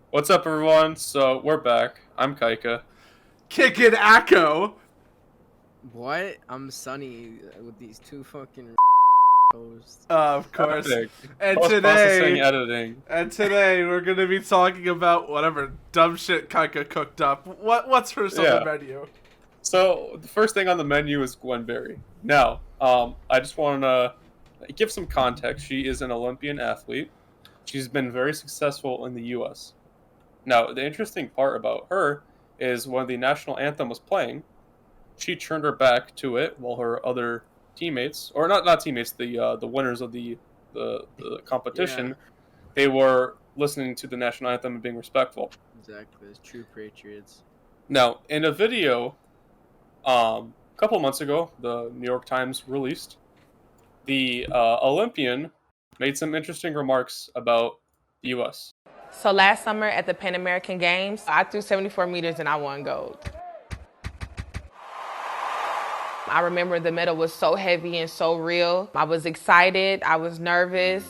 What's up, everyone? So we're back. I'm Kaika. Kicking Acco. What? I'm Sunny with these two fucking hosts. Of course. Epic. And Post-processing today, editing. and today we're gonna be talking about whatever dumb shit Kaika cooked up. What's first on Yeah. the menu? So the first thing on the menu is Gwen Berry. Now, I just want to give some context. She is an Olympian athlete. She's been very successful in the U.S. Now, the interesting part about her is when the national anthem was playing, she turned her back to it while her other teammates, or not teammates, the winners of the competition, Yeah, they were listening to the national anthem and being respectful. exactly. It's true patriots. Now, in a video, a couple months ago, the New York Times released the Olympian made some interesting remarks about the U.S. So last summer at the Pan American Games, I threw 74 meters and I won gold. I remember the medal was so heavy and so real. I was excited, I was nervous.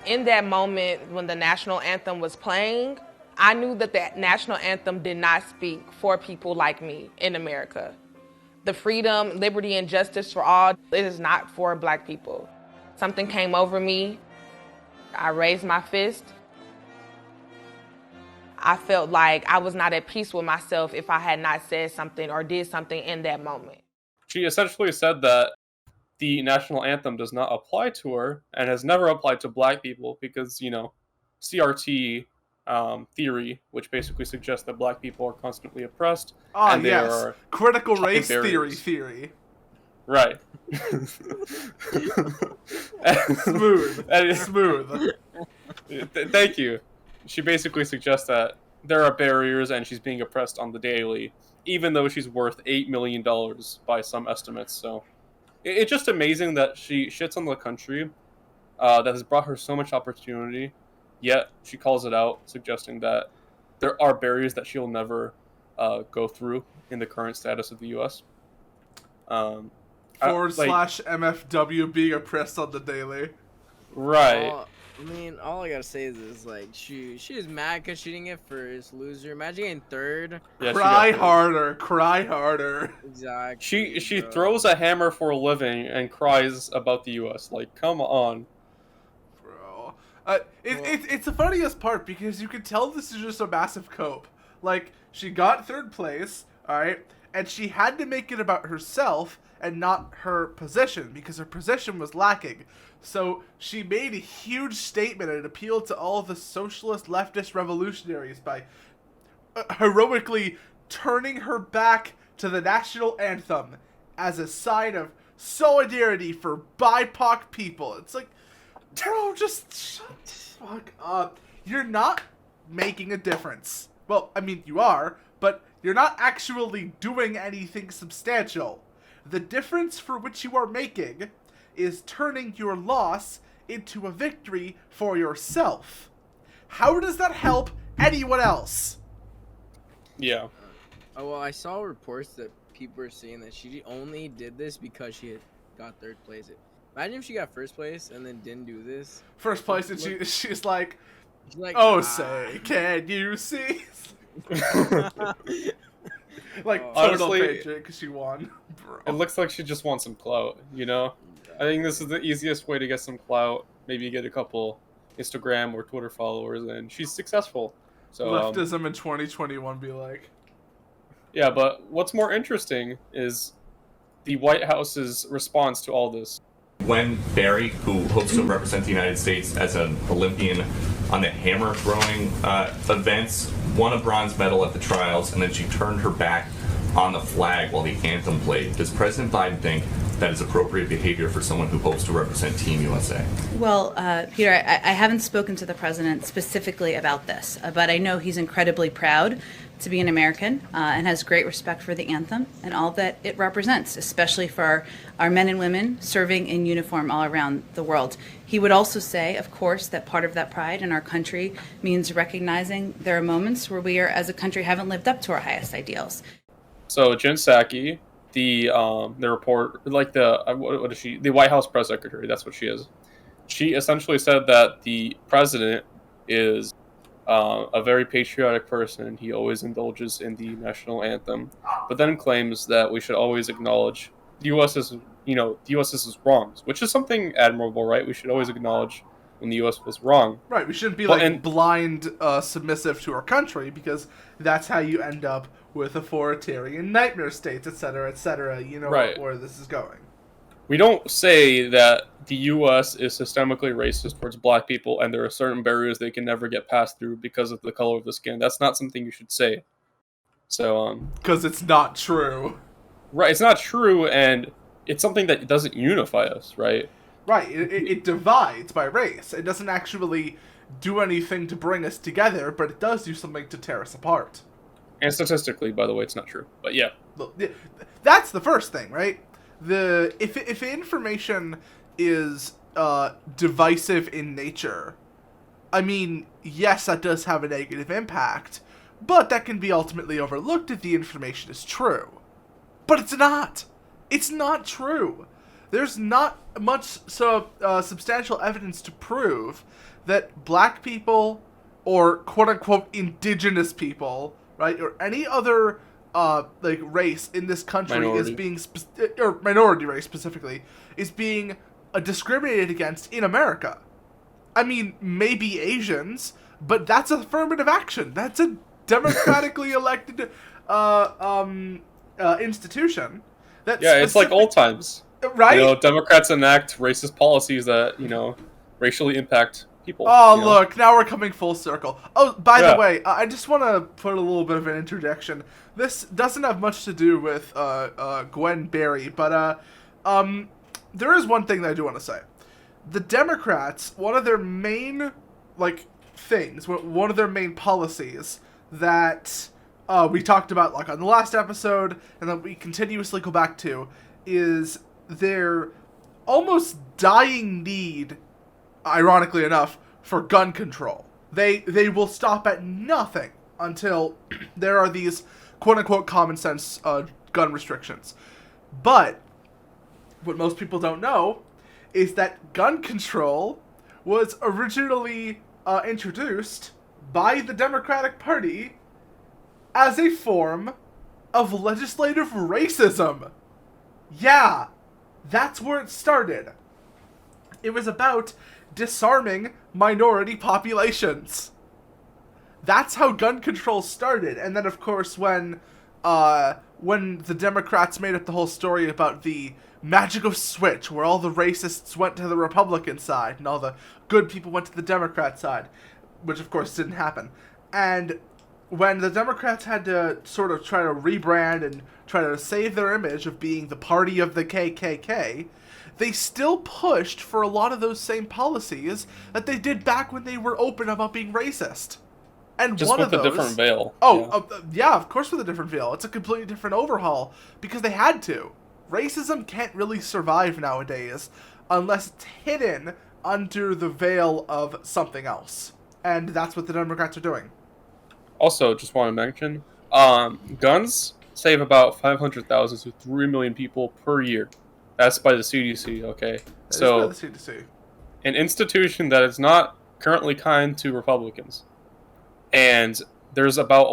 In that moment when the national anthem was playing, I knew that the national anthem did not speak for people like me in America. The freedom, liberty, and justice for all, it is not for Black people. Something came over me. I raised my fist. I felt like I was not at peace with myself if I had not said something or did something in that moment. She essentially said that the national anthem does not apply to her and has never applied to Black people because, CRT theory, which basically suggests that Black people are constantly oppressed. Ah, and there yes. are Critical high race barriers. theory. Right. Smooth. Smooth. Thank you. She basically suggests that there are barriers and she's being oppressed on the daily, even though she's worth $8 million by some estimates. So it's just amazing that she shits on the country that has brought her so much opportunity, yet she calls it out, suggesting that there are barriers that she'll never go through in the current status of the U.S. Forward slash MFW being oppressed on the daily. Right. All I gotta say is like she is mad because she didn't get first. Loser. Imagine getting third. Yeah, Cry harder. Cry harder. Exactly. She bro. throws a hammer for a living and cries about the U.S. Like, come on. Bro. It's the funniest part because you can tell this is just a massive cope. Like, she got third place, alright, and she had to make it about herself and not her position because her position was lacking. So she made a huge statement and appealed to all the socialist leftist revolutionaries by heroically turning her back to the national anthem as a sign of solidarity for BIPOC people. It's like, bro, just shut the fuck up. You're not making a difference. Well, I mean, you are, but you're not actually doing anything substantial. The difference for which you are making is turning your loss into a victory for yourself. How does that help anyone else? Yeah. Oh well, I saw reports that people are saying that she only did this because she had got third place. Imagine if she got first place and then didn't do this. First place, and she's like, She's like, oh, say, can you see? Like, total Honestly, patriot because she won. Bro. It looks like she just wants some clout, I think this is the easiest way to get some clout. Maybe get a couple Instagram or Twitter followers, and she's successful. So Leftism in 2021 be like. yeah, but what's more interesting is the White House's response to all this. Gwen Berry, who hopes to represent the United States as an Olympian on the hammer throwing events, won a bronze medal at the trials, and then she turned her back on the flag while the anthem played. Does President Biden think that is appropriate behavior for someone who hopes to represent Team USA? Well, Peter, I haven't spoken to the president specifically about this, but I know he's incredibly proud to be an American and has great respect for the anthem and all that it represents, especially for our men and women serving in uniform all around the world. He would also say, of course, that part of that pride in our country means recognizing there are moments where we are, as a country, haven't lived up to our highest ideals. So Jen Psaki, the report, like what is she? The White House press secretary. That's what she is. She essentially said that the president is a very patriotic person. He always indulges in the national anthem, but then claims that we should always acknowledge the U.S. the U.S. is wrong, which is something admirable, right? We should always acknowledge when the U.S. was wrong. Right, we shouldn't be Well, blind submissive to our country, because that's how you end up with authoritarian nightmare states, etc. You know Right. where this is going. We don't say that the U.S. is systemically racist towards black people and there are certain barriers they can never get passed through because of the color of the skin. That's not something you should say. So, Because it's not true. right, it's not true, and it's something that doesn't unify us, right? Right, it divides by race. It doesn't actually do anything to bring us together, but it does do something to tear us apart. And statistically, by the way, it's not true. But yeah. That's the first thing, right? If information is divisive in nature, I mean, yes, that does have a negative impact, but that can be ultimately overlooked if the information is true. But it's not. It's not true. There's not much substantial evidence to prove that black people or quote-unquote indigenous people, right, or any other race in this country Minority. is being or minority race specifically is being discriminated against in America. I mean, maybe Asians, but that's affirmative action. That's a democratically elected institution. That's Yeah, it's like old times. right? Democrats enact racist policies that, racially impact people. Oh, look, now we're coming full circle. Oh, by the Yeah. way, I just want to put a little bit of an interjection. This doesn't have much to do with Gwen Berry, but there is one thing that I do want to say. The Democrats, one of their main things, one of their main policies that we talked about on the last episode, and that we continuously go back to, is their almost dying need, ironically enough, for gun control. They will stop at nothing until there are these quote-unquote common sense gun restrictions. But what most people don't know is that gun control was originally introduced by the Democratic Party as a form of legislative racism. Yeah, that's where it started. It was about disarming minority populations. That's how gun control started. And then, of course, when the Democrats made up the whole story about the magical switch, where all the racists went to the Republican side and all the good people went to the Democrat side, which, of course, didn't happen. And when the Democrats had to sort of try to rebrand and try to save their image of being the party of the KKK, they still pushed for a lot of those same policies that they did back when they were open about being racist. And Just one with of those, a different veil. yeah, of course with a different veil. It's a completely different overhaul because they had to. Racism can't really survive nowadays unless it's hidden under the veil of something else. And that's what the Democrats are doing. Also, just want to mention, guns save about 500,000 to 3 million people per year. That's by the CDC, okay? So, That is by the CDC. an institution that is not currently kind to Republicans. And there's about,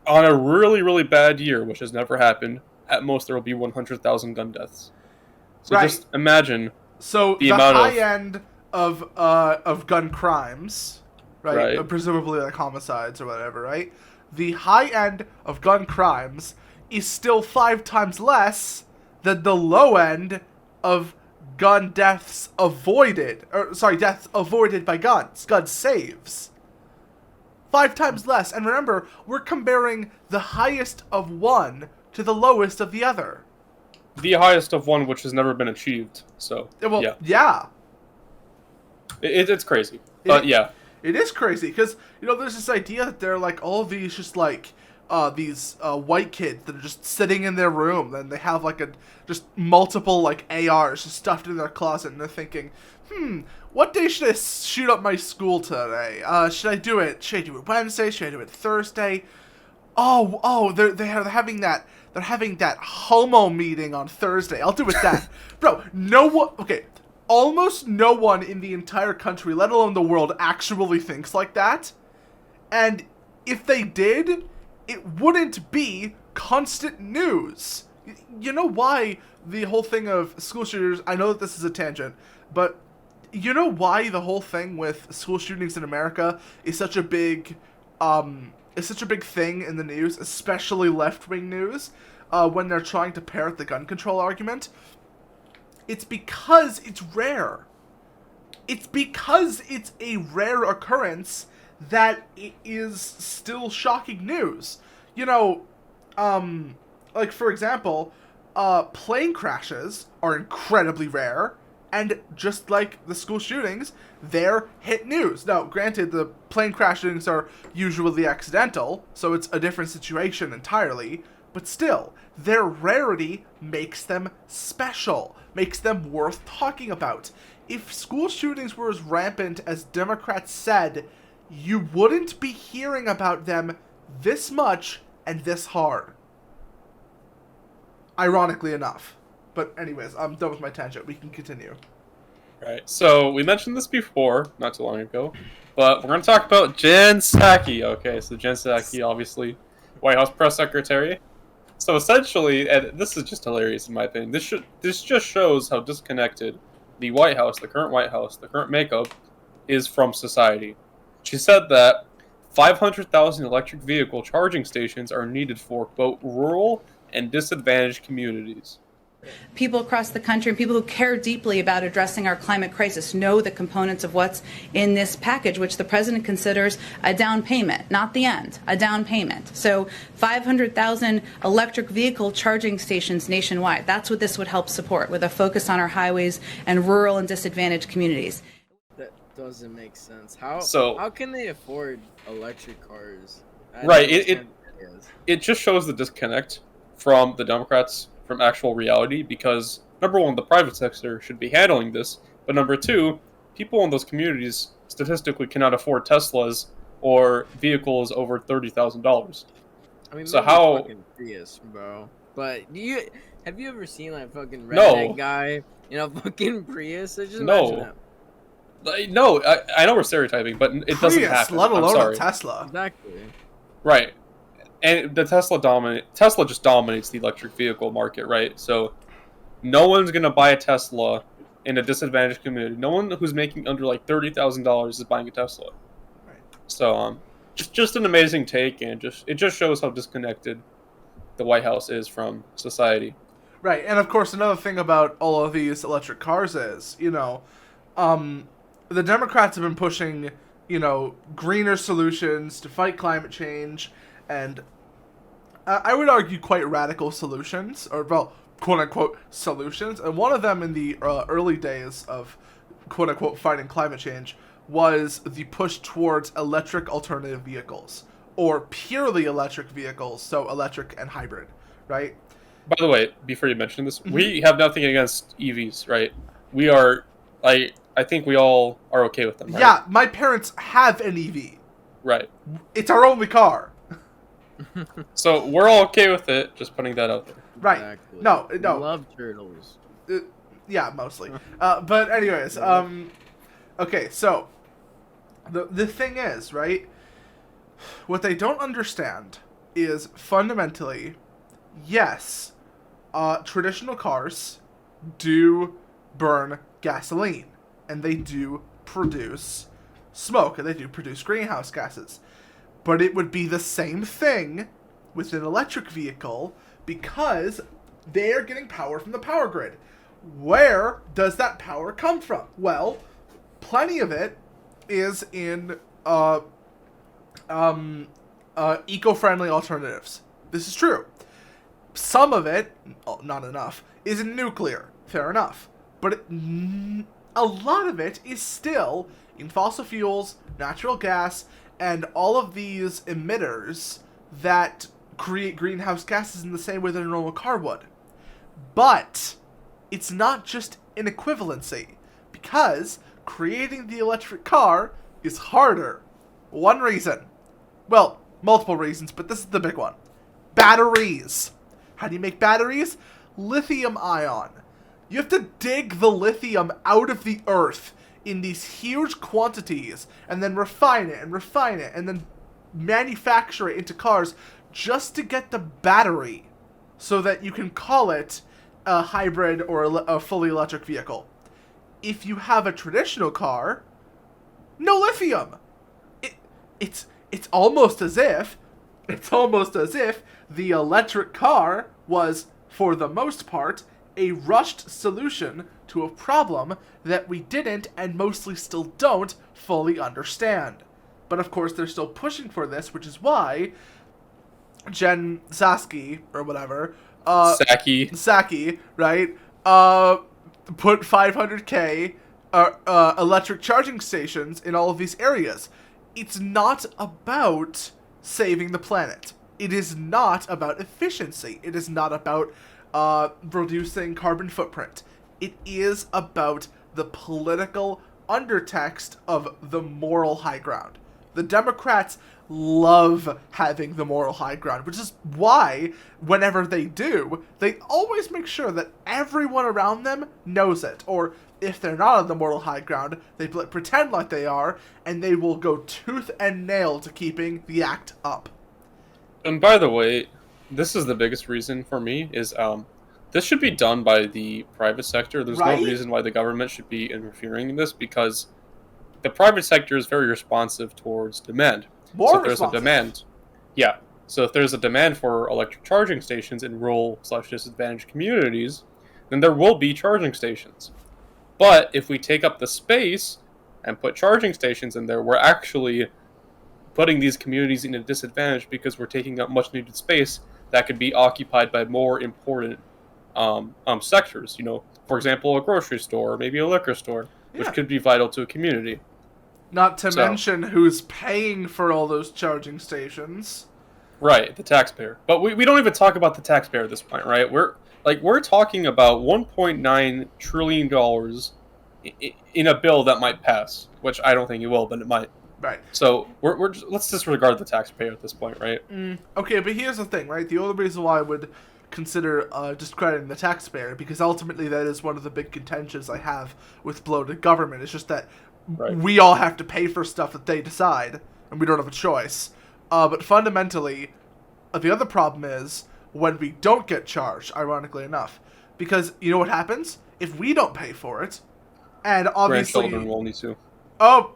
on a really, really bad year, which has never happened, at most there will be 100,000 gun deaths. So Right. just imagine So the the amount high of- end of gun crimes, right? Right. Presumably like homicides or whatever, right? The high end of gun crimes is still 5 times less than the low end of gun deaths avoided, deaths avoided by guns, gun saves. 5 times less, and remember, we're comparing the highest of one to the lowest of the other. the highest of one which has never been achieved. So, Well, yeah. yeah. It's crazy. But yeah. It is crazy because there's this idea that they're all of these just these white kids that are just sitting in their room and they have just multiple ARs just stuffed in their closet and they're thinking, what day should I shoot up my school today? Should I do it Wednesday? Should I do it Thursday? They're having that homo meeting on Thursday. I'll do it then. Bro, okay. almost no one in the entire country, let alone the world, actually thinks like that. And if they did, it wouldn't be constant news. You know why the whole thing of school shooters, I know that this is a tangent, but you know why the whole thing with school shootings in America is such a big thing in the news, especially left-wing news, when they're trying to parrot the gun control argument? It's because it's rare. It's because it's a rare occurrence that it is still shocking news. You know, like for example, plane crashes are incredibly rare, and just like the school shootings, they're hit news. Now, granted, the plane crashings are usually accidental, so it's a different situation entirely, but still, their rarity makes them special, makes them worth talking about. If school shootings were as rampant as Democrats said, you wouldn't be hearing about them this much and this hard. Ironically enough. But anyways, I'm done with my tangent. We can continue. Right. So we mentioned this before, not too long ago, but we're going to talk about Jen Psaki. Okay, so Jen Psaki, obviously, White House press secretary. So essentially, and this is just hilarious in my opinion, this just shows how disconnected the White House, the current makeup, is from society. She said that 500,000 electric vehicle charging stations are needed for, quote, rural and disadvantaged communities. People across the country and people who care deeply about addressing our climate crisis know the components of what's in this package, which the president considers a down payment, not the end, a down payment. So 500,000 electric vehicle charging stations nationwide. That's what this would help support, with a focus on our highways and rural and disadvantaged communities. That doesn't make sense. How can they afford electric cars? Right. It just shows the disconnect from the Democrats from actual reality, because number one, the private sector should be handling this, but number two, people in those communities statistically cannot afford Teslas or vehicles over $30,000. I mean, so how fucking Prius, bro? But have you ever seen like fucking redneck guy in a fucking Prius? Just imagine that. No, I know we're stereotyping, but it doesn't happen. Let alone a Tesla. Exactly. Right. And the Tesla just dominates the electric vehicle market, right? So no one's going to buy a Tesla in a disadvantaged community. No one who's making under like $30,000 is buying a Tesla. Right. So just an amazing take, and it just shows how disconnected the White House is from society. Right. And of course, another thing about all of these electric cars is, the Democrats have been pushing, greener solutions to fight climate change, and I would argue quite radical solutions, or, well, quote-unquote solutions. And one of them in the early days of quote-unquote fighting climate change was the push towards electric alternative vehicles, or purely electric vehicles, so electric and hybrid, right? By the way, before you mention this, we have nothing against EVs, right? We are, I think we all are okay with them, right? Yeah, my parents have an EV. Right. It's our only car. So we're all okay with it, just putting that out there. Right. Exactly. No. I love turtles. Yeah, mostly. But anyways, okay, so the thing is, right? What they don't understand is fundamentally, yes, traditional cars do burn gasoline, and they do produce smoke, and they do produce greenhouse gases. But it would be the same thing with an electric vehicle, because they are getting power from the power grid. Where does that power come from? Well, plenty of it is in eco-friendly alternatives. This is true. Some of it, not enough, is in nuclear. Fair enough. But a lot of it is still in fossil fuels, natural gas, and all of these emitters that create greenhouse gases in the same way that a normal car would. But it's not just an equivalency, because creating the electric car is harder. One reason. Well, multiple reasons, but this is the big one. Batteries. How do you make batteries? Lithium ion. You have to dig the lithium out of the earth in these huge quantities and then refine it and then manufacture it into cars just to get the battery so that you can call it a hybrid or a fully electric vehicle. If you have a traditional car, no lithium. It's almost as if the electric car was, for the most part, a rushed solution to a problem that we didn't and mostly still don't fully understand. But of course, they're still pushing for this, which is why Jen Psaki, or whatever, Psaki, right, put 500k electric charging stations in all of these areas. It's not about saving the planet. It is not about efficiency. It is not about reducing carbon footprint. It is about the political undertext of the moral high ground. The Democrats love having the moral high ground, which is why, whenever they do, they always make sure that everyone around them knows it. Or, if they're not on the moral high ground, they pretend like they are, and they will go tooth and nail to keeping the act up. And by the way, this is the biggest reason for me, is this should be done by the private sector. There's Right? no reason why the government should be interfering in this, because the private sector is very responsive towards demand. More So if there's a responsive. demand, yeah. So if there's a demand for electric charging stations in rural/disadvantaged communities, then there will be charging stations. But if we take up the space and put charging stations in there, we're actually putting these communities in a disadvantage because we're taking up much needed space that could be occupied by more important sectors. You know, for example, a grocery store, or maybe a liquor store, which Yeah. could be vital to a community. Not to So- mention who's paying for all those charging stations. Right, the taxpayer. But we don't even talk about the taxpayer at this point, right? We're talking about $1.9 trillion in a bill that might pass, which I don't think it will, but it might. Right. So let's disregard the taxpayer at this point, right? Okay, but here's the thing, right? The only reason why I would consider discrediting the taxpayer, because ultimately that is one of the big contentions I have with bloated government. It's just that Right. we all have to pay for stuff that they decide, and we don't have a choice. But fundamentally, the other problem is when we don't get charged, ironically enough. Because you know what happens? If we don't pay for it, and obviously... Grandchildren will need to. Oh,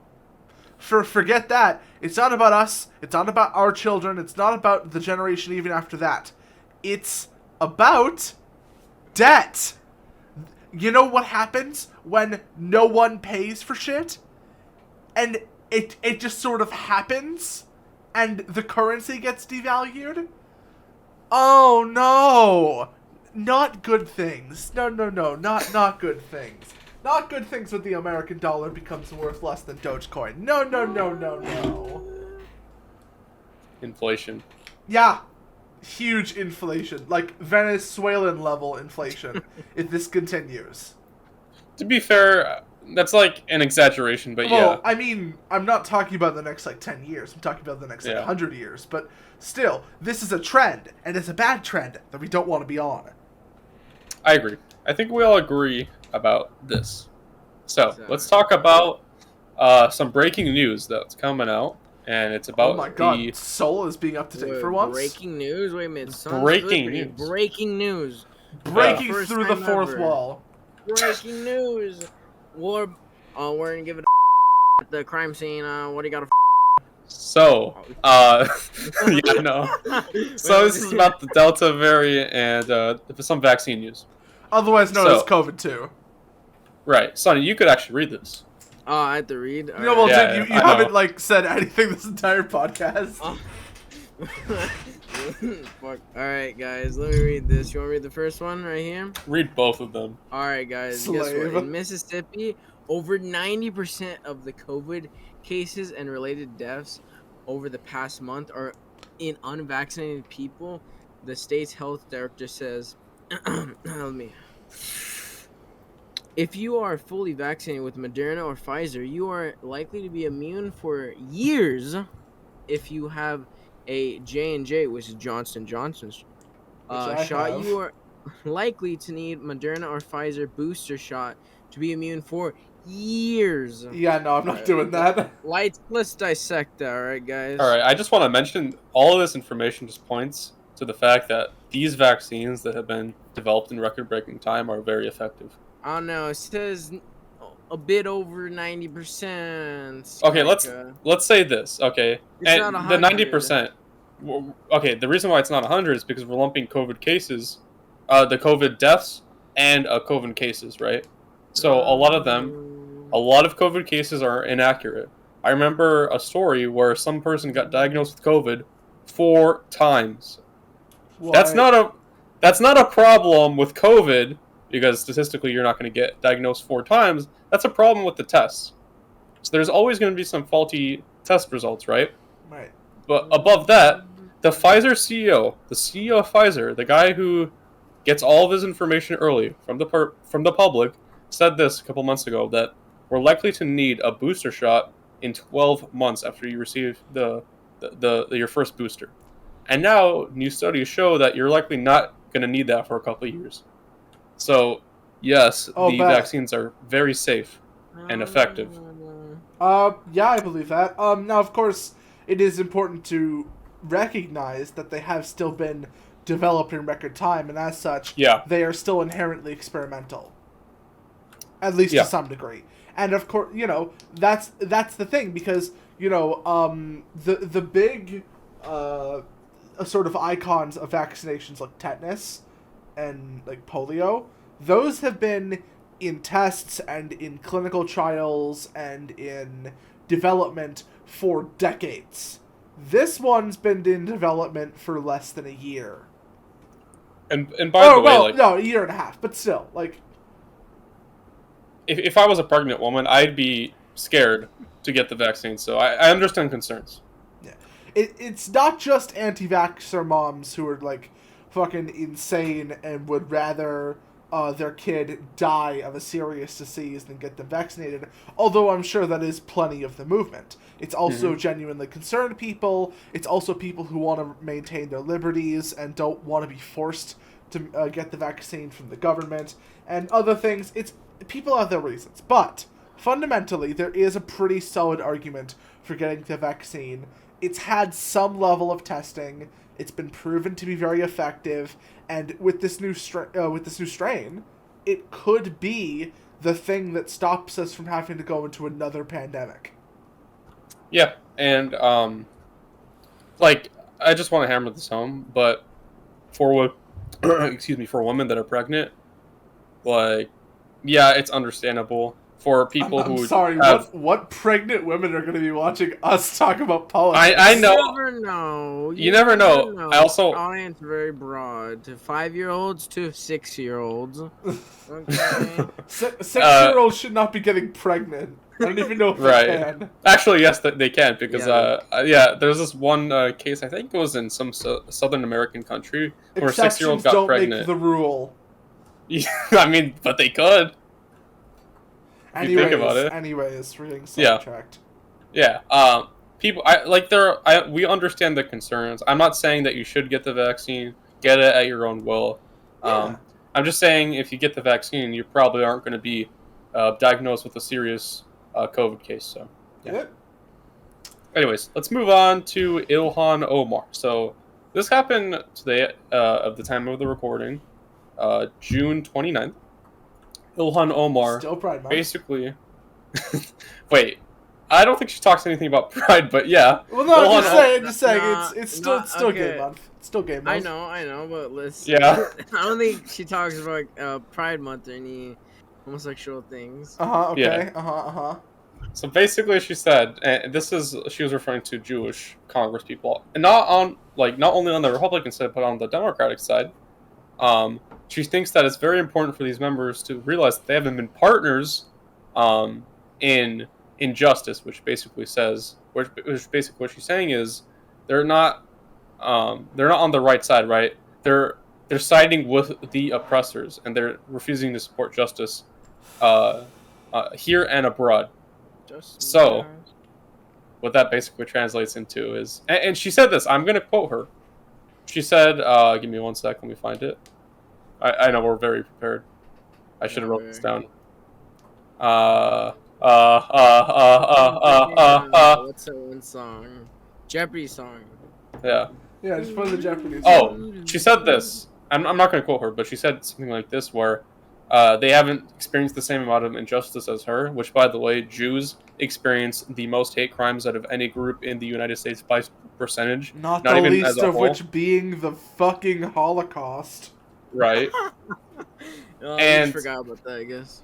forget that. It's not about us. It's not about our children. It's not about the generation even after that. It's about debt. You know what happens when no one pays for shit? And it just sort of happens? And the currency gets devalued? Oh, no. Not good things. No, not good things. Not good things when the American dollar becomes worth less than Dogecoin. No. Inflation. Yeah. Huge inflation. Like Venezuelan level inflation if this continues. To be fair, that's like an exaggeration, but Well, yeah. I mean, I'm not talking about the next, 10 years. I'm talking about the next, 100 years. But still, this is a trend, and it's a bad trend that we don't want to be on. I agree. I think we all agree about this. So, Exactly. let's talk about some breaking news that's coming out, and it's about Oh my god, the... Soul is being up to date Wait, for once. Breaking news? Wait a minute. Sounds Breaking good, news. Breaking news. Breaking First through the time fourth ever. wall. Breaking news. We're gonna give it at the crime scene. What do you got? So, yeah, no. So this is about the Delta variant and some vaccine news. Otherwise known So- as COVID-2. Right. Sonny, you could actually read this. Oh, I have to read. All No, well, Yeah, dude, you I know. haven't, said anything this entire podcast. Fuck. Alright, guys, let me read this. You want to read the first one right here? Read both of them. Alright, guys, guess Slave. what? In Mississippi, over 90% of the COVID cases and related deaths over the past month are in unvaccinated people. The state's health director says, let me. If you are fully vaccinated with Moderna or Pfizer, you are likely to be immune for years. If you have a J&J, which is Johnson Johnson's Which I shot, have. you are likely to need Moderna or Pfizer booster shot to be immune for years. Yeah, no, I'm not doing that. Let's dissect that, alright, guys? All right, I just want to mention all of this information just points to the fact that these vaccines that have been developed in record-breaking time are very effective. I don't know. It says a bit over 90%. Okay, let's say this. Okay, It's and not the 100. 90%. Okay, the reason why it's not 100 is because we're lumping COVID cases, the COVID deaths, and COVID cases, right? So a lot of COVID cases are inaccurate. I remember a story where some person got diagnosed with COVID 4 times. That's not a problem with COVID because statistically you're not going to get diagnosed 4 times. That's a problem with the tests. So there's always going to be some faulty test results, right? Right. But above that, the Pfizer CEO, the CEO of Pfizer, the guy who gets all of his information early from the public, said this a couple months ago that we're likely to need a booster shot in 12 months after you receive your first booster. And now new studies show that you're likely not going to need that for a couple of years. So, yes, the vaccines are very safe and effective. Yeah, I believe that. Now, of course, it is important to recognize that they have still been developed in record time, and as such, they are still inherently experimental. At least to some degree. And of course, that's the thing, because, the big sort of icons of vaccinations like tetanus and like polio, those have been in tests and in clinical trials and in development for decades. This one's been in development for less than a year. And by the way, no, a year and a half, but still, like, if I was a pregnant woman, I'd be scared to get the vaccine. So I understand concerns. Yeah, it's not just anti-vaxxer moms who are like fucking insane and would rather their kid die of a serious disease than get them vaccinated, although I'm sure that is plenty of the movement. It's also genuinely concerned people. It's also people who want to maintain their liberties and don't want to be forced to get the vaccine from the government and other things. It's people have their reasons, but fundamentally there is a pretty solid argument for getting the vaccine. It's had some level of testing. It's been proven to be very effective, and with this new strain, it could be the thing that stops us from having to go into another pandemic. Yeah, and I just want to hammer this home, but for for women that are pregnant, it's understandable. For people I'm sorry, what pregnant women are going to be watching us talk about politics? I know. You never know. You never know. I also... audience very broad. To 5-year-olds to 6-year-olds. Okay. 6-year-olds should not be getting pregnant. I don't even know if they can. Actually, yes, they can, because there's this one case, I think it was in some Southern American country, where a 6-year-old got pregnant. Don't make the rule. I mean, but they could. Anyways, think about it. We're getting sidetracked. Yeah. We understand the concerns. I'm not saying that you should get the vaccine. Get it at your own will. I'm just saying if you get the vaccine, you probably aren't going to be diagnosed with a serious COVID case. So, yeah. Anyways, let's move on to Ilhan Omar. So, this happened today of the time of the recording, June 29th. Ilhan Omar, still Pride Month. Basically, wait, I don't think she talks anything about Pride, but yeah. Well, no, I'm just saying, it's still Gay Month. It's still Gay Month. I know, but let's. Yeah. I don't think she talks about Pride Month or any homosexual things. Okay. Yeah. So basically, she said, and she was referring to Jewish Congress people, and not only on the Republican side, but on the Democratic side. She thinks that it's very important for these members to realize that they haven't been partners in injustice, which basically what she's saying is they're not on the right side, right? They're siding with the oppressors, and they're refusing to support justice here and abroad. So what that basically translates into is, and she said this, I'm going to quote her. She said, give me one sec, let me find it. I know we're very prepared. I should have wrote this down. What's that one song? Jeopardy song. Yeah. Yeah, just play the Japanese. Oh, she said this. I'm not going to quote her, but she said something like this where they haven't experienced the same amount of injustice as her, which, by the way, Jews experience the most hate crimes out of any group in the United States by percentage. Not the even least as a of whole. which being the fucking Holocaust. Right. Oh, I And- just forgot about that, I guess.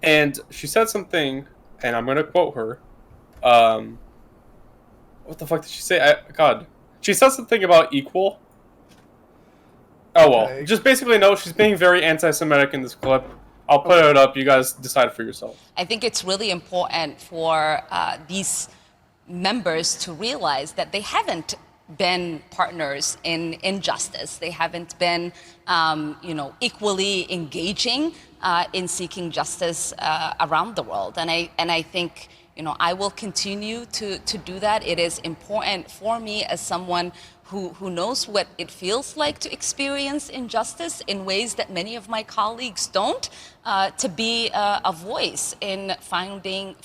And she said something, and I'm going to quote her. What the fuck did she say? God. She said something about equal. Oh, well. Okay. Just basically know she's being very anti-Semitic in this clip. I'll put it up. You guys decide for yourself. I think it's really important for these members to realize that they haven't been partners in justice. They haven't been, equally engaging in seeking justice around the world. And I think, I will continue to do that. It is important for me as someone who knows what it feels like to experience injustice in ways that many of my colleagues don't, to be a voice in finding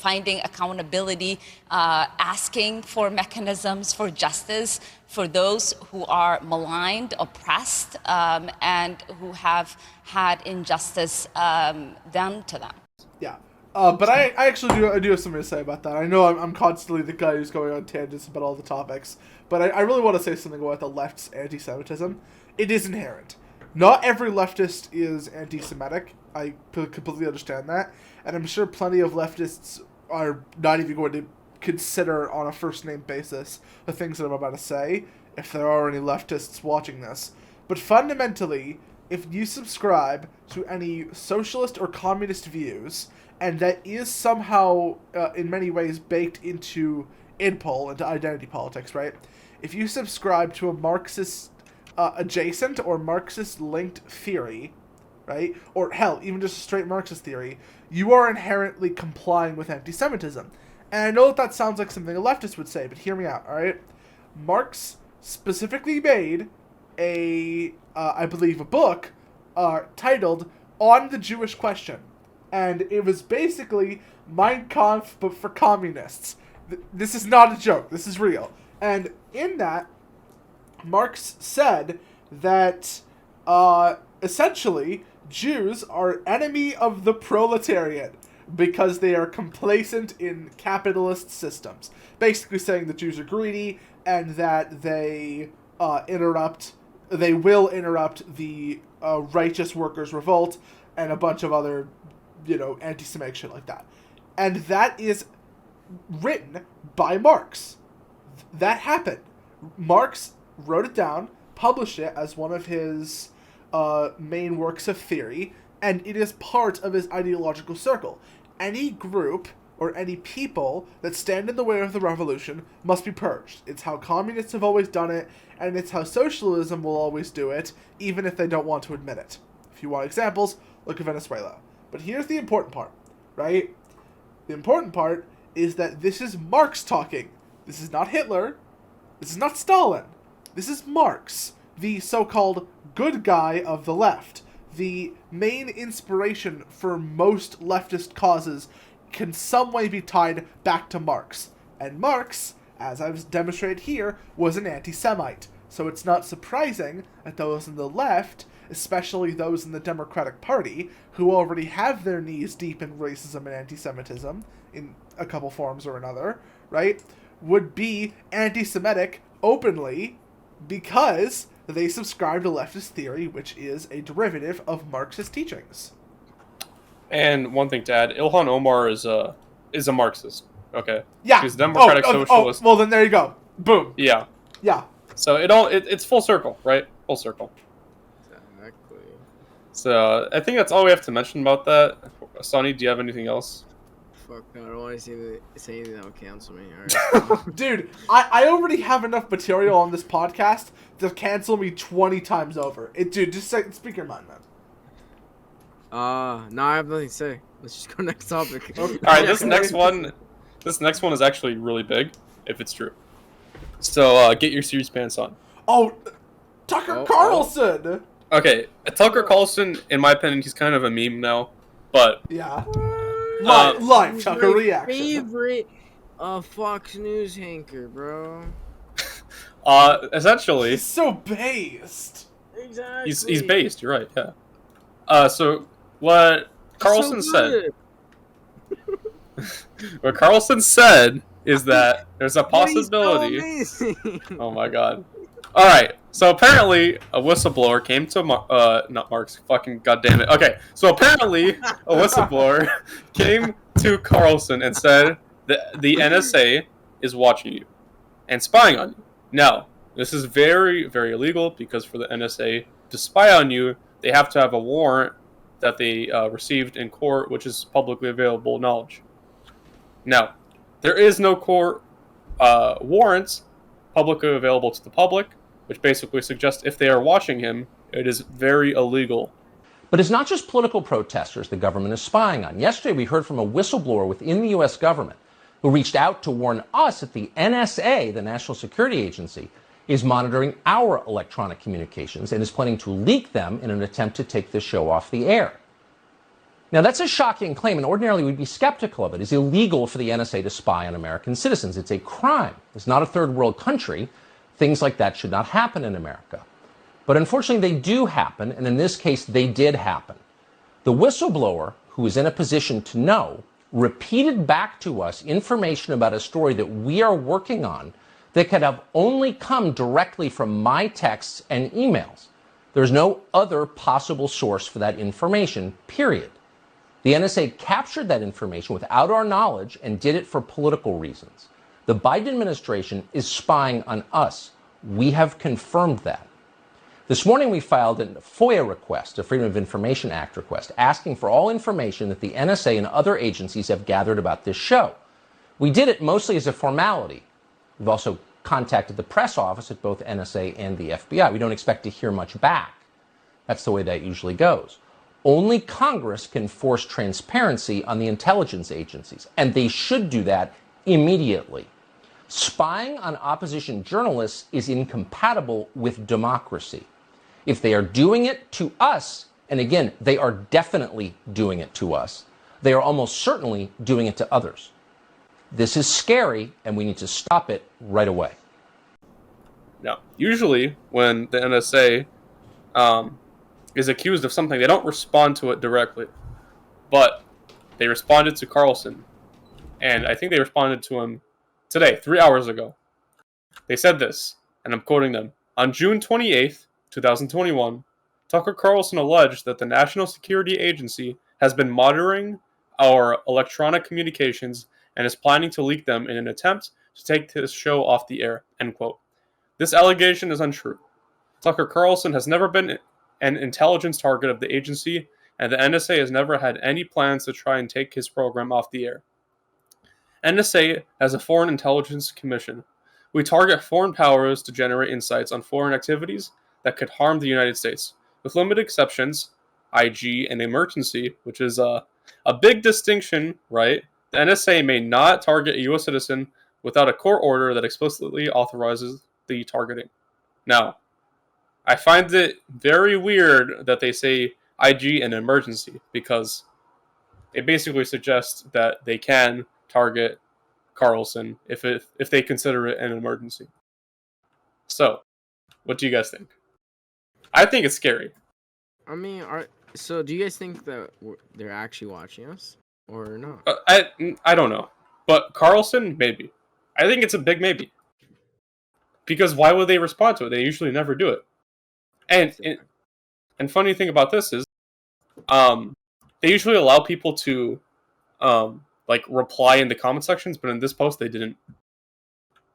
accountability, asking for mechanisms for justice for those who are maligned, oppressed, and who have had injustice done to them. Yeah. But I actually do have something to say about that. I know I'm constantly the guy who's going on tangents about all the topics, but I really want to say something about the left's anti-Semitism. It is inherent. Not every leftist is anti-Semitic. I completely understand that. And I'm sure plenty of leftists are not even going to consider on a first-name basis the things that I'm about to say, if there are any leftists watching this. But fundamentally, if you subscribe to any socialist or communist views, and that is somehow, in many ways, baked into identity politics, right? If you subscribe to a Marxist adjacent or Marxist-linked theory, right? Or hell, even just a straight Marxist theory, you are inherently complying with anti-Semitism. And I know that sounds like something a leftist would say, but hear me out, alright? Marx specifically made I believe, a book titled On the Jewish Question. And it was basically Mein Kampf, but for communists. This is not a joke. This is real. And in that, Marx said that, essentially, Jews are enemy of the proletariat because they are complacent in capitalist systems. Basically saying that Jews are greedy and that they will interrupt the righteous workers' revolt and a bunch of other, anti-Semitic shit like that. And that is written by Marx. That happened. Marx wrote it down, published it as one of his main works of theory, and it is part of his ideological circle. Any group or any people that stand in the way of the revolution must be purged. It's how communists have always done it, and it's how socialism will always do it, even if they don't want to admit it. If you want examples, look at Venezuela. But here's the important part, right? The important part is that this is Marx talking. This is not Hitler. This is not Stalin. This is Marx, the so-called good guy of the left. The main inspiration for most leftist causes can some way be tied back to Marx. And Marx, as I've demonstrated here, was an anti-Semite. So it's not surprising that those in the left, especially those in the Democratic Party, who already have their knees deep in racism and anti-Semitism, in a couple forms or another, right, would be anti-Semitic openly because they subscribe to leftist theory, which is a derivative of Marxist teachings. And one thing to add, Ilhan Omar is a Marxist. Okay. Yeah. She's a democratic socialist. Well, then there you go. Boom. Yeah. Yeah. So it's full circle, right? Full circle. Exactly. So I think that's all we have to mention about that. Sonny, do you have anything else? Fuck no, I don't want to say anything that will cancel me. Alright. Dude, I already have enough material on this podcast to cancel me 20 times over. Dude, just speak your mind, man. No, I have nothing to say. Let's just go next topic. Okay. All right, this next one is actually really big, if it's true. So get your serious pants on. Oh, Tucker Carlson! Okay, Tucker Carlson, in my opinion, he's kind of a meme now, but Yeah. Uh, Live He's Tucker my reaction. favorite Fox News anchor, bro. essentially, He's so based. Exactly. he's based. You're right. Yeah. So what Carlson said, what Carlson said is that there's a possibility. Oh my god. All right. So apparently, a whistleblower came to not Mark's fucking goddamn it. Okay. So apparently, a whistleblower came to Carlson and said that the NSA is watching you and spying on you. Now, this is very, very illegal because for the NSA to spy on you, they have to have a warrant that they received in court, which is publicly available knowledge. Now, there is no court warrants publicly available to the public, which basically suggests if they are watching him, it is very illegal. But it's not just political protesters the government is spying on. Yesterday, we heard from a whistleblower within the U.S. government who reached out to warn us that the NSA, the National Security Agency, is monitoring our electronic communications and is planning to leak them in an attempt to take this show off the air. Now, that's a shocking claim, and ordinarily we'd be skeptical of it. It's illegal for the NSA to spy on American citizens. It's a crime. It's not a third world country. Things like that should not happen in America. But unfortunately, they do happen, and in this case, they did happen. The whistleblower, who is in a position to know, repeated back to us information about a story that we are working on that could have only come directly from my texts and emails. There's no other possible source for that information, period. The NSA captured that information without our knowledge and did it for political reasons. The Biden administration is spying on us. We have confirmed that. This morning we filed a FOIA request, a Freedom of Information Act request, asking for all information that the NSA and other agencies have gathered about this show. We did it mostly as a formality. We've also contacted the press office at both NSA and the FBI. We don't expect to hear much back. That's the way that usually goes. Only Congress can force transparency on the intelligence agencies, and they should do that immediately. Spying on opposition journalists is incompatible with democracy. If they are doing it to us, and again, they are definitely doing it to us, they are almost certainly doing it to others. This is scary, and we need to stop it right away. Now, usually when the NSA is accused of something, they don't respond to it directly. But they responded to Carlson, and I think they responded to him today, 3 hours ago. They said this, and I'm quoting them. On June 28th, 2021, Tucker Carlson alleged that the National Security Agency has been monitoring our electronic communications and is planning to leak them in an attempt to take this show off the air, end quote. This allegation is untrue. Tucker Carlson has never been an intelligence target of the agency, and the NSA has never had any plans to try and take his program off the air. NSA has a Foreign Intelligence Commission. We target foreign powers to generate insights on foreign activities that could harm the United States. With limited exceptions, IG and emergency, which is a big distinction, right? The NSA may not target a U.S. citizen without a court order that explicitly authorizes the targeting. Now, I find it very weird that they say IG and emergency because it basically suggests that they can target Carlson if they consider it an emergency. So, what do you guys think? I think it's scary. I mean, so do you guys think that they're actually watching us or not? I don't know, but Carlson maybe. I think it's a big maybe. Because why would they respond to it? They usually never do it. And funny thing about this is, they usually allow people to reply in the comment sections, but in this post they didn't.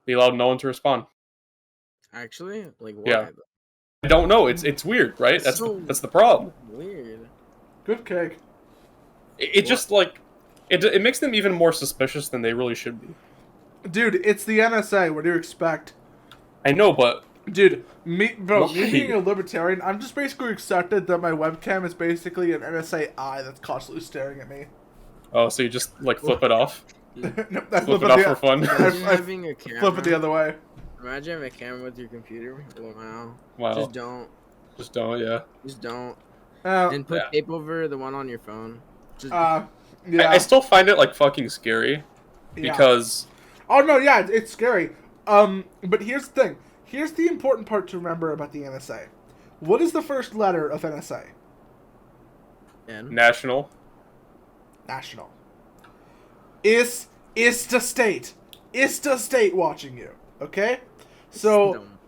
They allowed no one to respond. Actually, like why? Yeah. I don't know. It's weird, right? That's the problem. Weird. Good cake. It just it makes them even more suspicious than they really should be. Dude, it's the NSA. What do you expect? I know, but dude, me being a libertarian, I'm just basically accepted that my webcam is basically an NSA eye that's constantly staring at me. Oh, so you just flip it off? No, flip it off for fun. Having a camera. Flip it the other way. Imagine having a camera with your computer. Wow. Wow. Just don't. Just don't, yeah. Just don't. Uh, And put Yeah. tape over the one on your phone. Just, yeah. I still find it like fucking scary Yeah. because Oh no, yeah, it's scary. But here's the thing. Here's the important part to remember about the NSA. What is the first letter of NSA? national. National. Is the state. Is the state watching you? Okay? So Dumb.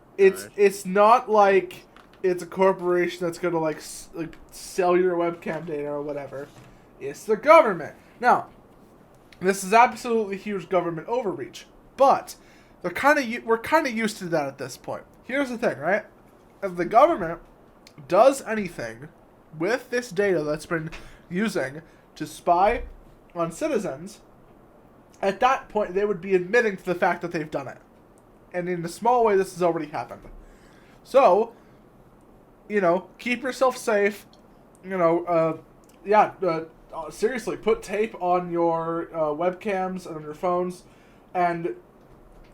it's not like it's a corporation that's gonna like sell your webcam data or whatever. It's the government. Now, this is absolutely huge government overreach, but we're kind of used to that at this point. Here's the thing, right? If the government does anything with this data that's been using to spy on citizens, at that point they would be admitting to the fact that they've done it. And in a small way, this has already happened. So, keep yourself safe. Seriously, put tape on your webcams and on your phones. And,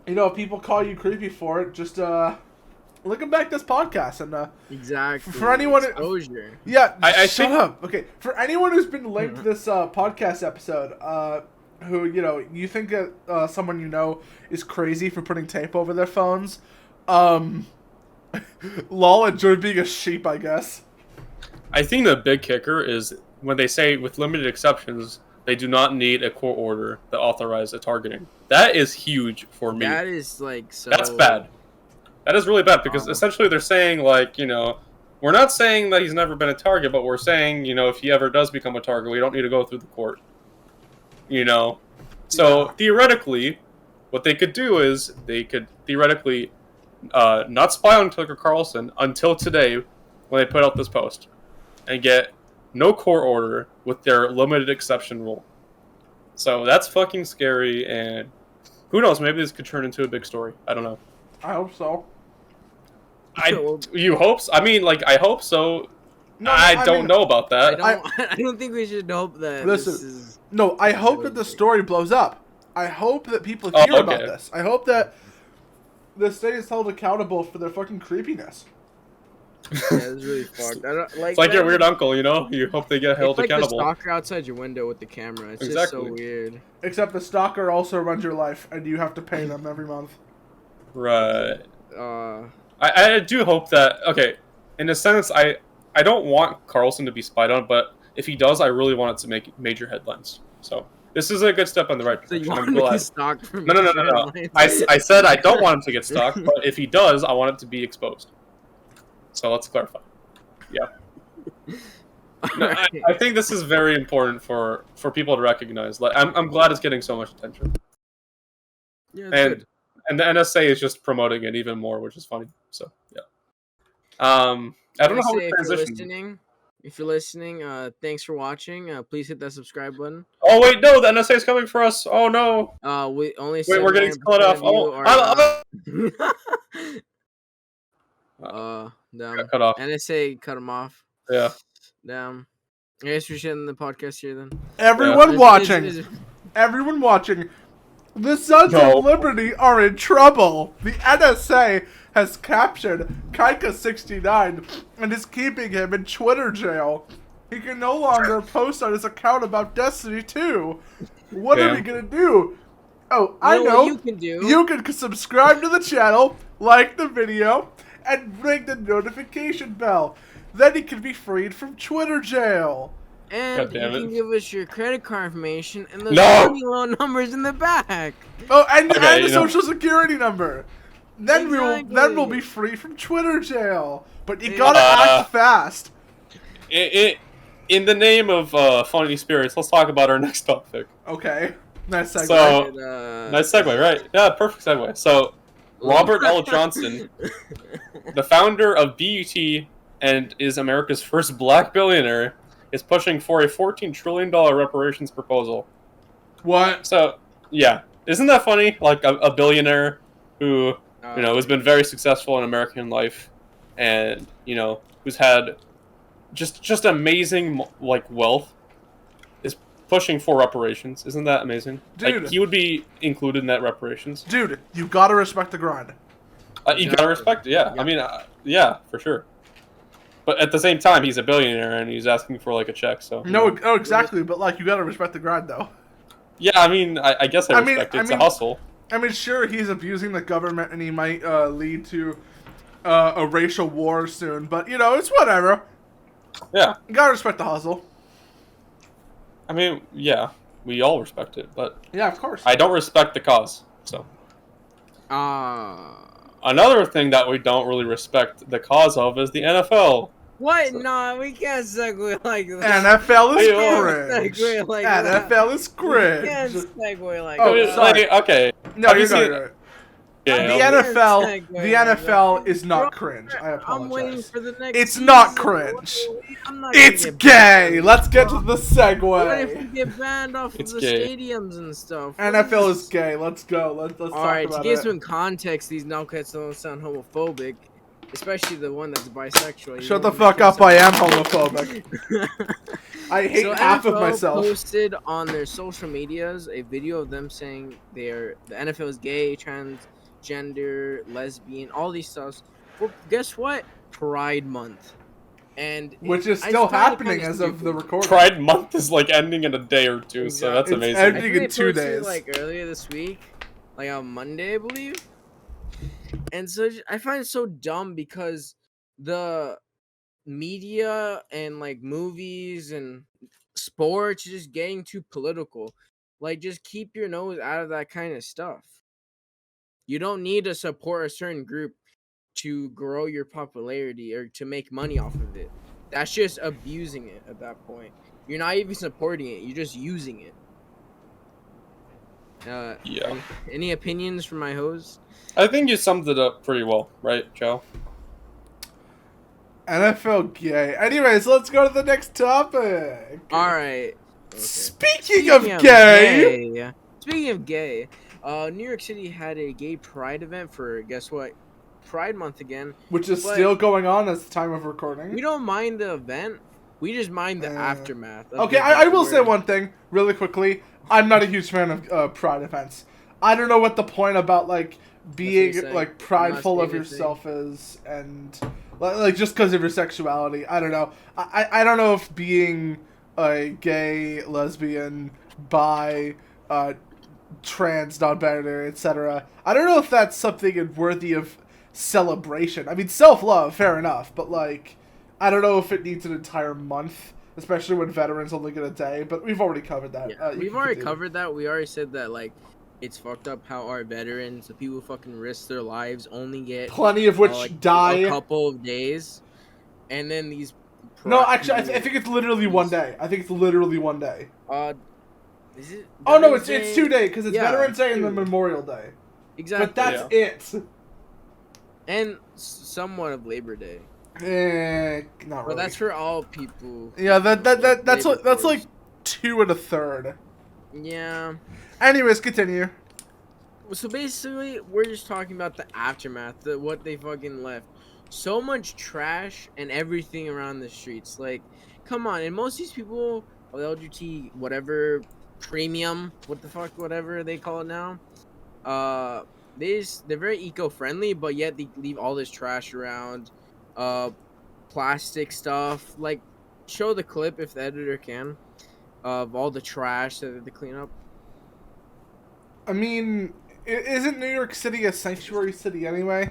if people call you creepy for it, just look back this podcast. And Exactly. for anyone... Exposure. Yeah, I shut think- up. Okay, for anyone who's been linked to this podcast episode, who, you think that someone is crazy for putting tape over their phones, lol, enjoy being a sheep, I guess. I think the big kicker is when they say, with limited exceptions, they do not need a court order that authorizes the targeting. That is huge for me. That is like so. That's bad. That is really bad because essentially they're saying, like, we're not saying that he's never been a target, but we're saying, if he ever does become a target, we don't need to go through the court. So theoretically, what they could do is they could theoretically not spy on Tucker Carlson until today when they put out this post and get no court order with their limited exception rule. So that's fucking scary, and who knows, maybe this could turn into a big story. I don't know. I hope so. You hope so? I mean, like, I hope so. No, I don't know about that. I don't think we should hope that. Listen, this is... No, I hope that the story blows up. I hope that people hear about this. I hope that the state is held accountable for their fucking creepiness. Yeah, it's really fucked. I don't, like, It's like your weird uncle, You hope they get held it's like accountable. the stalker outside your window with the camera. It's just so weird. Except the stalker also runs your life, and you have to pay them every month. Right. I do hope that... Okay, in a sense, I don't want Carlson to be spied on, but if he does, I really want it to make major headlines. So this is a good step in the right direction. So you I'm want him to glad. get stalked from No. I said I don't want him to get stalked, but if he does, I want it to be exposed. So let's clarify. Yeah. No, I think this is very important for people to recognize. Like, I'm glad it's getting so much attention. Yeah, And the NSA is just promoting it even more, which is funny. So yeah. I don't know how we transition. If you're listening, thanks for watching. Please hit that subscribe button. Oh wait, no, the NSA is coming for us. Oh no. We only. Wait, we're getting cut off. Damn. Cut off. NSA cut him off. Yeah. Damn. I guess we're shutting the podcast here then. Everyone watching. Everyone watching. The Sons of Liberty are in trouble. The NSA has captured Kaika69 and is keeping him in Twitter jail. He can no longer post on his account about Destiny 2. What are we gonna do? Oh, I know. What you can do. You can subscribe to the channel, like the video, and ring the notification bell. Then he can be freed from Twitter jail. And you can give us your credit card information and those No! loan numbers in the back. Oh, and the social security number. Then we'll be free from Twitter jail. But you gotta act fast. In the name of funny spirits, let's talk about our next topic. Okay. Nice segue. So, nice segue, right? Yeah, perfect segue. So, Robert L. Johnson, the founder of BET and is America's first black billionaire, is pushing for a $14 trillion reparations proposal. What? So, yeah. Isn't that funny? Like, a billionaire who, has been very successful in American life and, who's had just amazing, like, wealth is pushing for reparations. Isn't that amazing? Dude. Like, he would be included in that reparations. Dude, you gotta respect the grind. You gotta respect it, yeah. I mean, yeah, for sure. But at the same time, he's a billionaire and he's asking for like a check. So No, oh, exactly. But like, you gotta respect the grind, though. yeah, I mean, I guess I respect it. It's a hustle. I mean, sure, he's abusing the government, and he might lead to a racial war soon. But you know, it's whatever. Yeah, You gotta respect the hustle. I mean, yeah, we all respect it, but Yeah, of course. I don't respect the cause. So another thing that we don't really respect the cause of is the NFL. What? No, we can't segue like that. NFL is Segue cringe. like that. NFL is We can't cringe. segue like Oh, that. sorry. Okay. No, Have you you're seen- right. Yeah, The Yeah, NFL, segue the like NFL that. is not Bro, cringe. I I'm waiting apologize. for the next. It's not season. cringe. I'm not gonna It's get gay. banned. Let's get to the What if we segue. get banned off of It's the gay. stadiums and stuff? NFL is gay. Let's go. Let's talk Alright, to about give it. some context, these knuckheads don't sound homophobic, especially the one that's bisexual. You Shut know, the fuck because up. I am homophobic. I hate So half of NFL myself. posted on their social medias a video of them saying the NFL is gay, transgender, lesbian, all these stuffs. Well, guess what? Pride Month, and Which is I still find it happening kinda as of the stupid. recording. Pride Month is like ending in a day or two, so that's It's amazing. I ending think in they 2 posted it, days. like earlier this week, like on Monday, I believe. And so I find it so dumb because the media and like movies and sports are just getting too political. Like, just keep your nose out of that kind of stuff. You don't need to support a certain group to grow your popularity or to make money off of it. That's just abusing it at that point. You're not even supporting it, you're just using it. Yeah. Any opinions from my host? I think you summed it up pretty well, right, Joe? NFL gay. Anyways, let's go to the next topic. Alright. Speaking of gay. Speaking of gay, New York City had a gay pride event for, guess what? Pride Month again. Which is But still going on at the time of recording. We don't mind the event. We just mind the aftermath. of Okay, the I will event say where- one thing really quickly. I'm not a huge fan of pride events. I don't know what the point about like being saying. like I'm not prideful of saying anything. yourself is, and like just because of your sexuality. I don't know. I don't know if being a gay, lesbian, bi, trans, non-binary, etc. I don't know if that's something worthy of celebration. I mean, self-love, fair enough, but like, I don't know if it needs an entire month, especially when veterans only get a day. But we've already covered that. Yeah, You we've can already continue. covered that. We already said that, like, it's fucked up how our veterans, the people who fucking risk their lives, only get Plenty of which like, die. a couple of days, and then these. No, actually, I think it's literally one day. I think it's literally one day. Is it? Oh no, Veterans it's Day? 2 days because it's Yeah, Veterans Day and then two. Memorial Day. Exactly. But that's it. And somewhat of Labor Day. Not But really. that's for all people. Yeah, that's Labor that's Force. like 2 1/3. Yeah. Anyways, continue. So basically, we're just talking about the aftermath, what they fucking left. So much trash and everything around the streets. Like, come on. And most of these people, LGBT, whatever, premium, what the fuck, whatever they call it now, they're very eco-friendly, but yet they leave all this trash around, plastic stuff. Like, show the clip if the editor can of all the trash that they clean up. I mean, isn't New York City a sanctuary city anyway?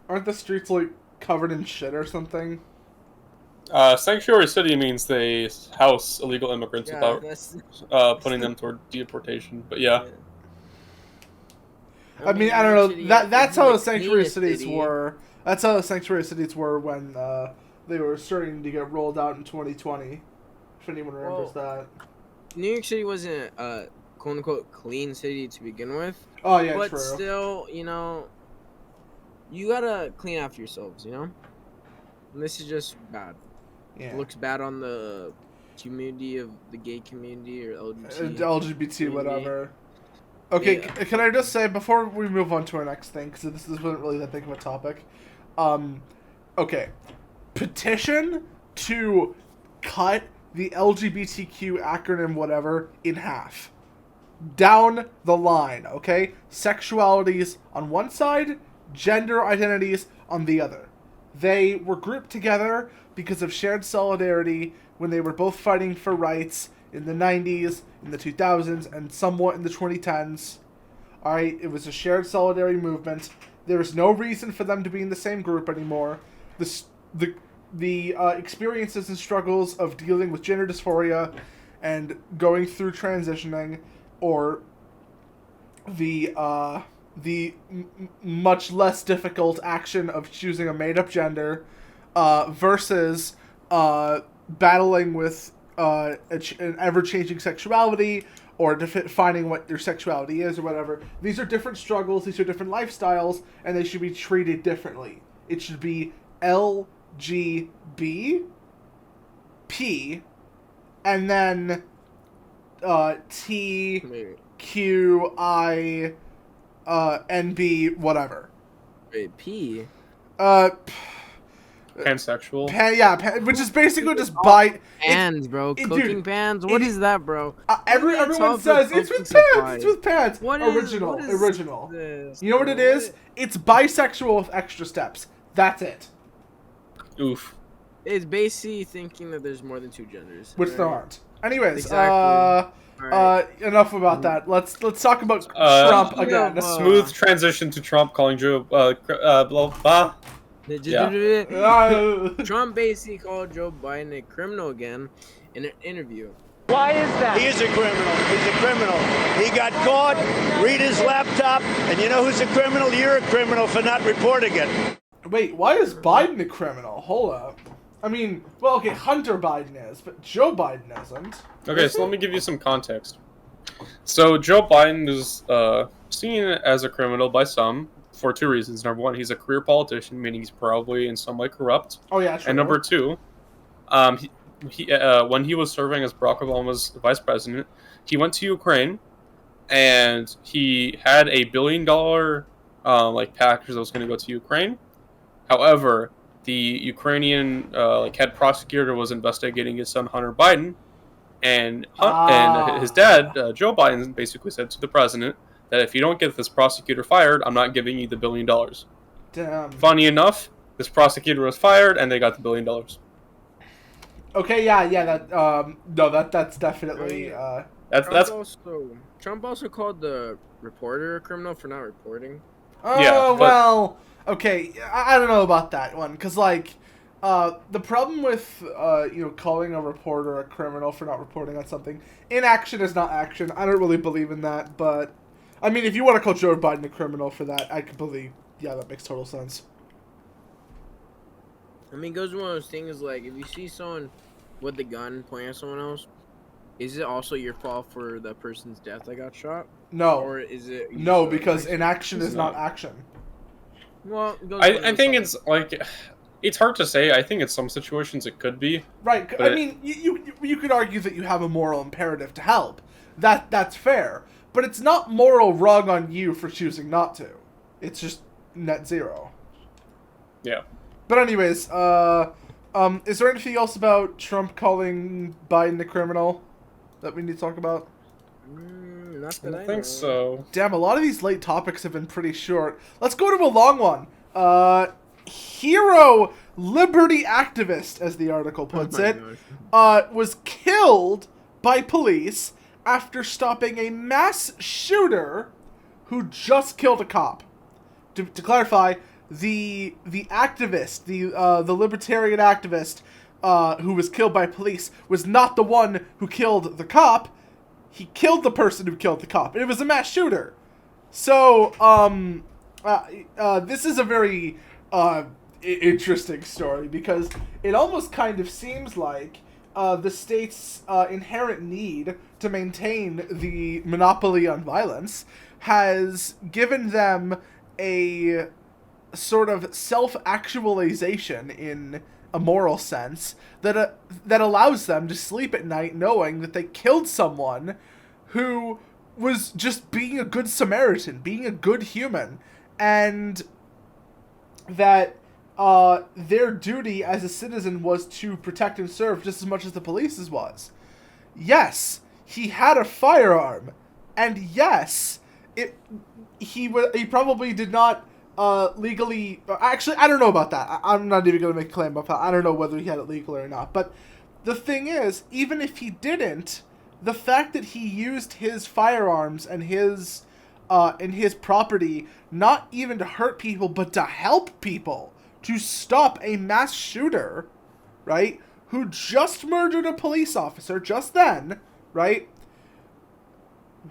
Aren't the streets like covered in shit or something? Sanctuary city means they house illegal immigrants without that's. putting them toward deportation. But yeah, I mean, I don't know. That's how the sanctuary cities were. That's how the sanctuary cities were when they were starting to get rolled out in 2020. If anyone remembers that. New York City wasn't a quote unquote clean city to begin with. Oh yeah, but true. still, you know, you gotta clean after yourselves, you know? And this is just bad. Yeah. It looks bad on the community of the gay community or LGBT. LGBT, whatever. Okay, Yeah. can I just say before we move on to our next thing, because this wasn't really that big of a topic. Okay, petition to cut the LGBTQ acronym whatever in half, down the line. Okay, sexualities on one side, gender identities on the other. They were grouped together because of shared solidarity when they were both fighting for rights in the 90s, in the 2000s, and somewhat in the 2010s. Alright, it was a shared solidarity movement. There is no reason for them to be in the same group anymore. The experiences and struggles of dealing with gender dysphoria and going through transitioning, or the much less difficult action of choosing a made-up gender, versus battling with an ever-changing sexuality, or finding what your sexuality is or whatever. These are different struggles, these are different lifestyles, and they should be treated differently. It should be LGB, P, and then T, Q, I, NB, whatever. Wait, P? Pansexual. Which is basically just bi. Pans, bro. Cooking pans? What is that, bro? Everyone says it's with pants. It's with pants. Original. This, you know what it is? It's bisexual with extra steps. That's it. Oof. It's basically thinking that there's more than two genders. Which there aren't. Anyways, Exactly. enough about that. Let's talk about Trump again. Smooth transition to Trump calling Joe blah blah. Trump basically called Joe Biden a criminal again in an interview. Why is that? He is a criminal. He's a criminal. He got caught, read his laptop, and you know who's a criminal? You're a criminal for not reporting it. Wait, why is Biden a criminal? Hold up. I mean, well, okay, Hunter Biden is, but Joe Biden isn't. Okay, so let me give you some context. So Joe Biden is seen as a criminal by some for two reasons. Number one, he's a career politician, meaning he's probably in some way corrupt. Oh yeah, true. And number two, when he was serving as Barack Obama's vice president, he went to Ukraine, and he had a $1 billion package that was going to go to Ukraine. However, the Ukrainian head prosecutor was investigating his son Hunter Biden, and his dad Joe Biden basically said to the president that if you don't get this prosecutor fired, I'm not giving you the $1 billion. Damn. Funny enough, this prosecutor was fired, and they got the $1 billion. Okay, that's definitely Trump also called the reporter a criminal for not reporting. Oh, yeah, well, okay, I don't know about that one, because, the problem with, calling a reporter a criminal for not reporting on something, inaction is not action. I don't really believe in that, but, I mean, if you want to call Joe Biden a criminal for that, I completely, that makes total sense. I mean, it goes to one of those things, if you see someone with the gun pointing at someone else, is it also your fault for the person's death that got shot? No. Or is it... No, because inaction is not action. Well, I think it's, it's hard to say. I think in some situations it could be. Right. I mean, you could argue that you have a moral imperative to help. That's fair. But it's not moral wrong on you for choosing not to. It's just net zero. Yeah. But anyways, is there anything else about Trump calling Biden a criminal that we need to talk about? Not that I think so. Damn, a lot of these late topics have been pretty short. Let's go to a long one. Hero liberty activist, as the article puts was killed by police after stopping a mass shooter who just killed a cop. To clarify, the activist, the libertarian activist who was killed by police was not the one who killed the cop. He killed the person who killed the cop. It was a mass shooter. So, this is a very interesting story because it almost kind of seems like the state's inherent need to maintain the monopoly on violence has given them a sort of self-actualization in a moral sense that allows them to sleep at night knowing that they killed someone who was just being a good Samaritan, being a good human, and that their duty as a citizen was to protect and serve just as much as the police's was. Yes, he had a firearm, and yes, he probably did not legally... Actually, I don't know about that. I'm not even going to make a claim about that. I don't know whether he had it legally or not. But the thing is, even if he didn't, the fact that he used his firearms and his property not even to hurt people, but to help people, to stop a mass shooter, right, who just murdered a police officer just then, right?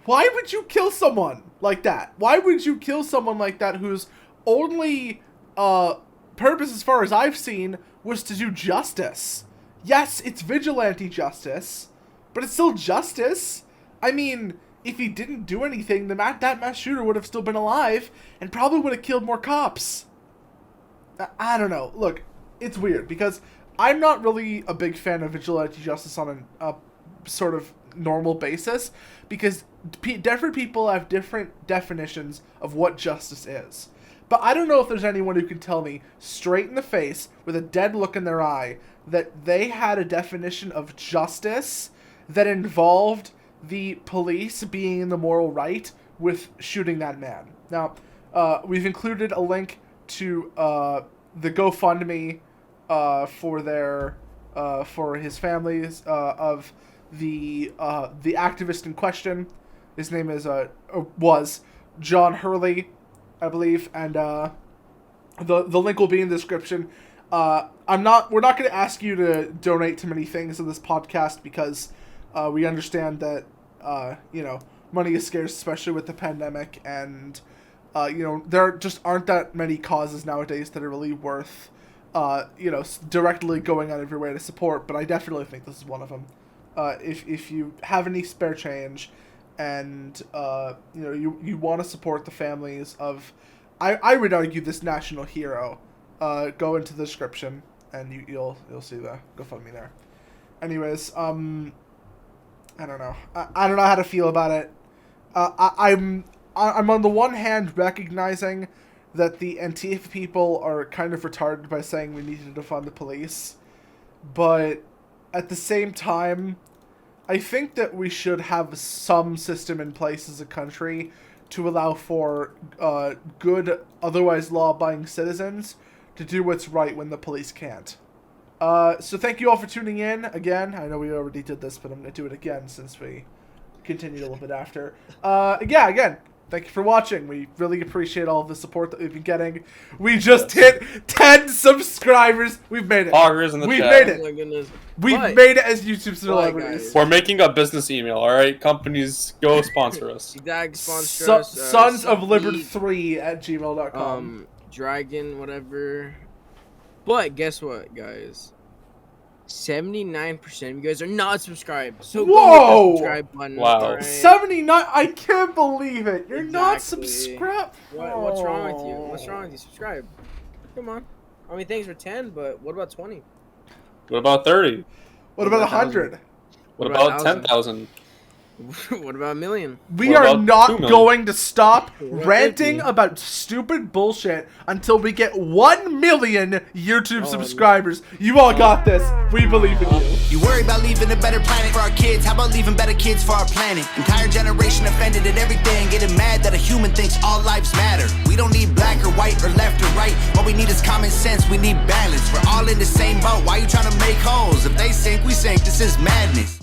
Why would you kill someone like that? Why would you kill someone like that whose only purpose, as far as I've seen, was to do justice? Yes, it's vigilante justice, but it's still justice. I mean, if he didn't do anything, that mass shooter would have still been alive and probably would have killed more cops. I don't know. Look, it's weird because I'm not really a big fan of vigilante justice on a sort of normal basis because different people have different definitions of what justice is. But I don't know if there's anyone who can tell me straight in the face with a dead look in their eye that they had a definition of justice that involved the police being in the moral right with shooting that man. Now, we've included a link to the GoFundMe for his families of the activist in question. His name was John Hurley, I believe, and the link will be in the description. We're not going to ask you to donate to many things in this podcast because we understand that money is scarce, especially with the pandemic, and there just aren't that many causes nowadays that are really worth directly going out of your way to support. But I definitely think this is one of them. If you have any spare change, and you want to support the families of, I would argue, this national hero, go into the description and you'll see the GoFundMe there. Anyways, I don't know. I don't know how to feel about it. I'm on the one hand recognizing that the Antifa people are kind of retarded by saying we need to defund the police, but at the same time, I think that we should have some system in place as a country to allow for good, otherwise law-abiding citizens to do what's right when the police can't. So thank you all for tuning in. Again, I know we already did this, but I'm going to do it again since we continued a little bit after. Again, thank you for watching. We really appreciate all of the support that we've been getting. We just hit 10 subscribers. We've made it. Poggers in the We've chat. made it. Oh my goodness. We've made it as YouTube celebrities. We're making a business email, alright? Companies, go sponsor us. Exact sponsor us. Sons of Liberty 3 at gmail.com. Dragon, whatever. But guess what, guys? 79% of you guys are not subscribed. So go hit the subscribe button. Wow. Right? 79? I can't believe it. You're not subscribed. What's wrong with you? What's wrong with you? Subscribe. Come on. I mean, thanks for 10, but what about 20? What about 30? What about 100? What about 10,000? What about 1 million? We What are about not 2 million? going to stop What ranting 50? about stupid bullshit until we get 1 million YouTube subscribers. You all got this. We believe in you. You worry about leaving a better planet for our kids. How about leaving better kids for our planet? Entire generation offended at everything, getting mad that a human thinks all lives matter. We don't need black or white or left or right. What we need is common sense. We need balance. We're all in the same boat. Why you trying to make holes? If they sink, we sink. This is madness.